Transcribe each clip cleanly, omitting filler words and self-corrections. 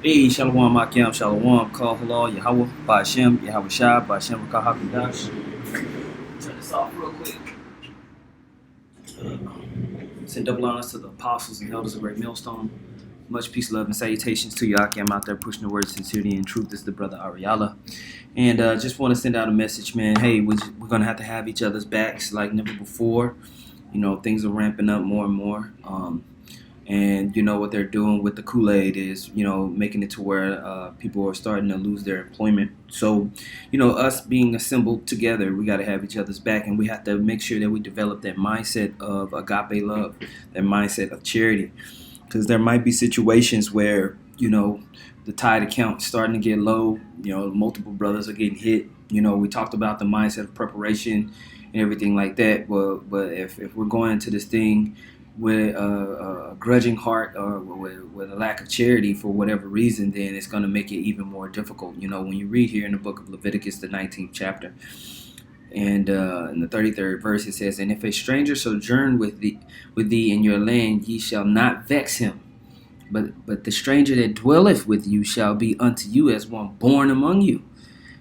Hey, Shalom, Akim, Shalom, Kal Halal, Yahweh, Ba'ashem, Yahweh Shai, Ba'ashem, Rakahakudash. Turn this off real quick. Send double honors to the apostles and elders of Great Millstone. Much peace, love, and salutations to you, Akim, out there pushing the word of sincerity and truth. This is the brother Ariala. And just want to send out a message, man. Hey, we're going to have each other's backs like never before. You know, things are ramping up more and more. And you know what they're doing with the Kool-Aid is, you know, making it to where people are starting to lose their employment. So, you know, us being assembled together, we got to have each other's back, and we have to make sure that we develop that mindset of agape love, that mindset of charity, because there might be situations where, you know, the tide account is starting to get low. You know, multiple brothers are getting hit. You know, we talked about the mindset of preparation and everything like that. But if we're going into this thing with a grudging heart or with a lack of charity for whatever reason, then it's going to make it even more difficult. You know, when you read here in the book of Leviticus, the 19th chapter, and in the 33rd verse, it says, "And if a stranger sojourn with thee in your land, ye shall not vex him. But the stranger that dwelleth with you shall be unto you as one born among you,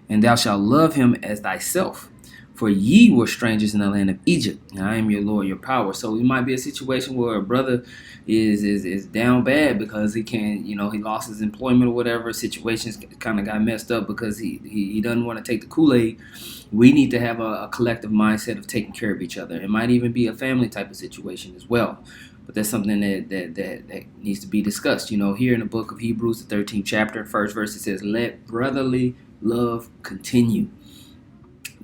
and thou shalt love him as thyself. For ye were strangers in the land of Egypt, and I am your Lord, your power." So it might be a situation where a brother is down bad because he can't, you know, he lost his employment or whatever. Situations kind of got messed up because he doesn't want to take the Kool-Aid. We need to have a collective mindset of taking care of each other. It might even be a family type of situation as well. But that's something that needs to be discussed. You know, here in the book of Hebrews, the 13th chapter, first verse, it says, "Let brotherly love continue.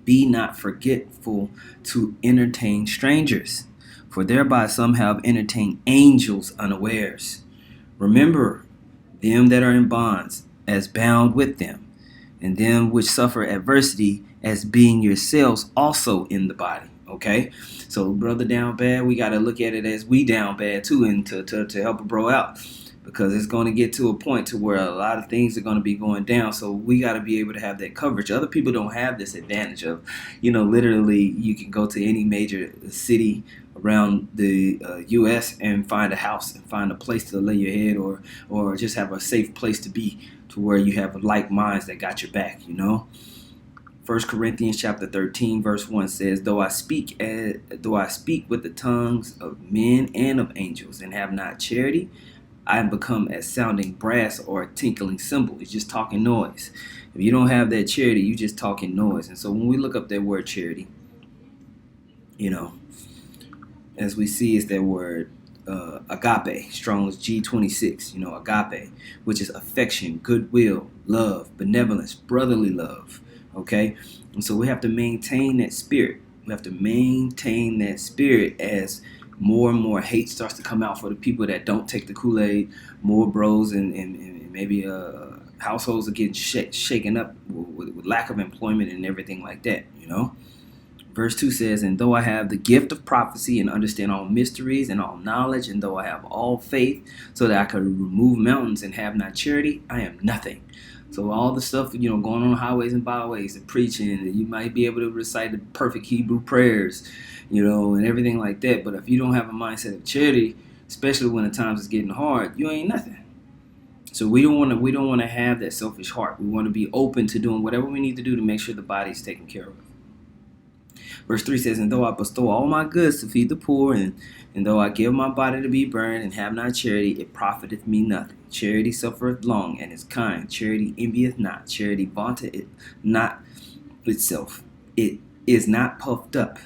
Be not forgetful to entertain strangers, for thereby some have entertained angels unawares. Remember them that are in bonds, as bound with them, and them which suffer adversity, as being yourselves also in the body." Okay? So, brother down bad, we got to look at it as we down bad too, and to help a bro out, because it's going to get to a point to where a lot of things are going to be going down. So we got to be able to have that coverage. Other people don't have this advantage of, you know, literally you can go to any major city around the U.S. and find a house and find a place to lay your head, or just have a safe place to be, to where you have like minds that got your back, you know. First Corinthians chapter 13 verse 1 says, though I speak with the tongues of men and of angels, and have not charity, I am become as sounding brass or a tinkling cymbal. It's just talking noise. If you don't have that charity, you just talking noise. And so when we look up that word charity, you know, as we see is that word agape, Strong's G26, you know, agape, which is affection, goodwill, love, benevolence, brotherly love. Okay? And so we have to maintain that spirit. We have to maintain that spirit as more and more hate starts to come out for the people that don't take the Kool-Aid. More bros and maybe households are getting shaken up with lack of employment and everything like that, you know? Verse 2 says, "And though I have the gift of prophecy and understand all mysteries and all knowledge, and though I have all faith so that I could remove mountains and have not charity, I am nothing." So all the stuff, you know, going on highways and byways and preaching, and you might be able to recite the perfect Hebrew prayers, you know, and everything like that. But if you don't have a mindset of charity, especially when the times is getting hard, you ain't nothing. So we don't want to have that selfish heart. We want to be open to doing whatever we need to do to make sure the body is taken care of. Verse 3 says, "And though I bestow all my goods to feed the poor, and though I give my body to be burned, and have not charity, it profiteth me nothing. Charity suffereth long, and is kind. Charity envieth not. Charity vaunteth it not itself. It is not puffed up."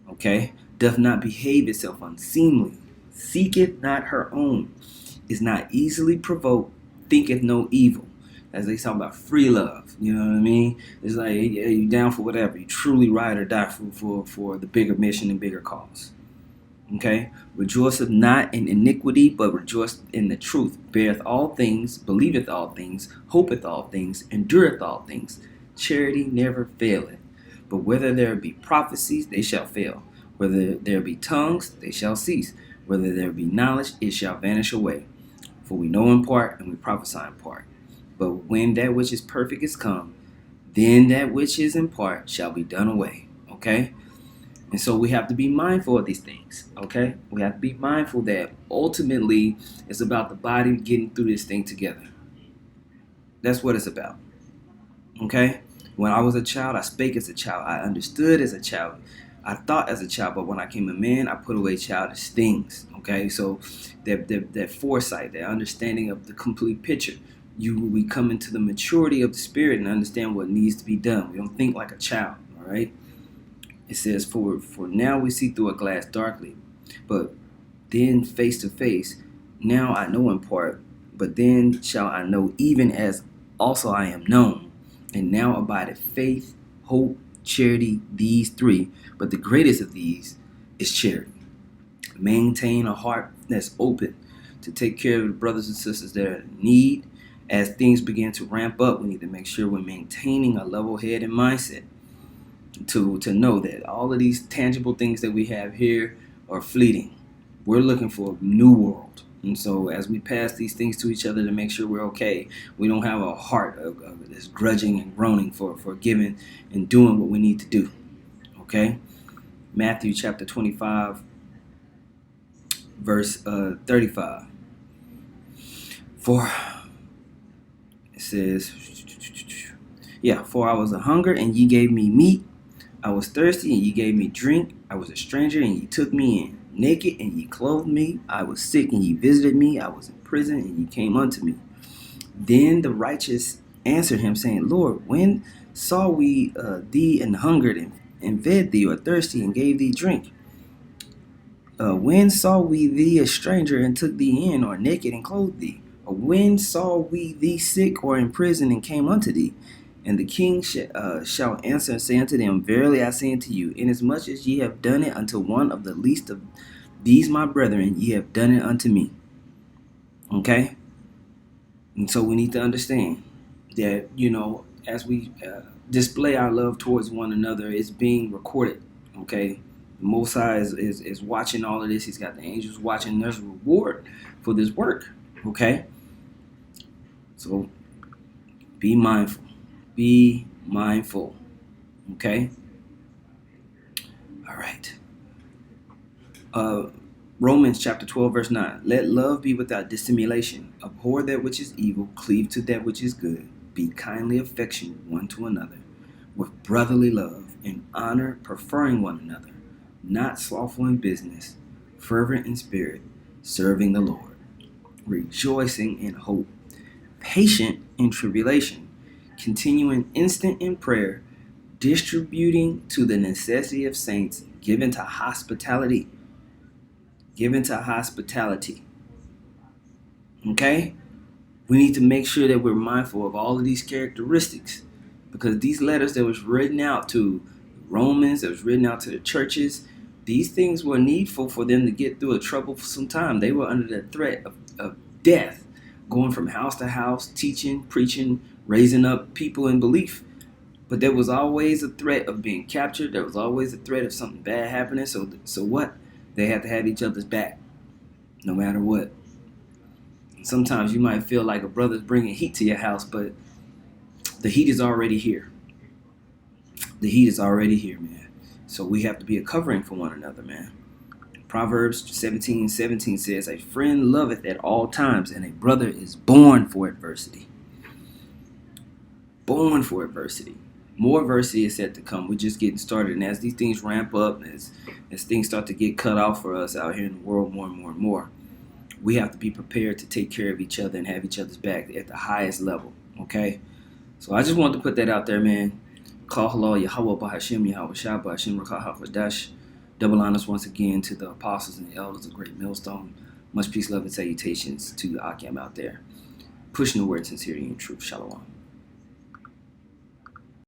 Okay? "Doth not behave itself unseemly. Seeketh not her own. Is not easily provoked. Thinketh no evil." As they talk about free love, you know what I mean? It's like, yeah, you down for whatever. You truly ride or die for the bigger mission and bigger cause. Okay? "Rejoiceth not in iniquity, but rejoiceth in the truth. Beareth all things, believeth all things, hopeth all things, endureth all things. Charity never faileth. But whether there be prophecies, they shall fail. Whether there be tongues, they shall cease. Whether there be knowledge, it shall vanish away. For we know in part, and we prophesy in part. But when that which is perfect is come, then that which is in part shall be done away." Okay? And so we have to be mindful of these things. Okay? We have to be mindful that ultimately it's about the body getting through this thing together. That's what it's about. Okay? When I was a child, I spake as a child. I understood as a child. I thought as a child, but when I came a man, I put away childish things. Okay? So that foresight, that understanding of the complete picture. We come into the maturity of the spirit and understand what needs to be done. We don't think like a child. All right? It says, for now we see through a glass darkly, but then face to face. Now I know in part, but then shall I know even as also I am known. And now abideth faith, hope, charity, these three. But the greatest of these is charity. Maintain a heart that's open to take care of the brothers and sisters that are in need. As things begin to ramp up, we need to make sure we're maintaining a level head and mindset to know that all of these tangible things that we have here are fleeting. We're looking for a new world. And so as we pass these things to each other to make sure we're okay, we don't have a heart of this grudging and groaning for giving and doing what we need to do. Okay? Matthew chapter 25, verse 35. For it says, for I was a hunger and ye gave me meat. I was thirsty and ye gave me drink. I was a stranger and ye took me in. Naked and ye clothed me. I was sick and ye visited me. I was in prison and ye came unto me. Then the righteous answered him, saying, Lord, when saw we thee and hungered and fed thee, or thirsty and gave thee drink? When saw we thee a stranger and took thee in, or naked and clothed thee? Or when saw we thee sick or in prison and came unto thee? And the king shall answer and say unto them, Verily I say unto you, inasmuch as ye have done it unto one of the least of these my brethren, ye have done it unto me. Okay? And so we need to understand that, as we display our love towards one another, it's being recorded. Okay? The Most High is watching all of this. He's got the angels watching. There's a reward for this work. Okay? So be mindful. Be mindful. Okay? All right. Romans chapter 12, verse 9. Let love be without dissimulation. Abhor that which is evil. Cleave to that which is good. Be kindly affectionate one to another with brotherly love and honor, preferring one another. Not slothful in business, fervent in spirit, serving the Lord, rejoicing in hope, patient in tribulation, continuing instant in prayer, distributing to the necessity of saints, given to hospitality. Given to hospitality. Okay? We need to make sure that we're mindful of all of these characteristics, because these letters that was written out to Romans, that was written out to the churches, these things were needful for them to get through a troublesome time. They were under the threat of death, going from house to house, teaching, preaching, raising up people in belief. But there was always a threat of being captured. There was always a threat of something bad happening. So what? They have to have each other's back, no matter what. Sometimes you might feel like a brother's bringing heat to your house, but the heat is already here. The heat is already here, man. So we have to be a covering for one another, man. Proverbs 17:17 says, a friend loveth at all times, and a brother is born for adversity. Born for adversity. More adversity is set to come. We're just getting started. And as these things ramp up, as things start to get cut off for us out here in the world more and more and more, we have to be prepared to take care of each other and have each other's back at the highest level. Okay? So I just wanted to put that out there, man. Call halal Yahweh Bahashim Yahweh Shah Bahashim Rakah Hafadash. Double honors once again to the apostles and the elders of Great Millstone. Much peace, love, and salutations to the Akim out there. Pushing the word sincerity and truth. Shalom.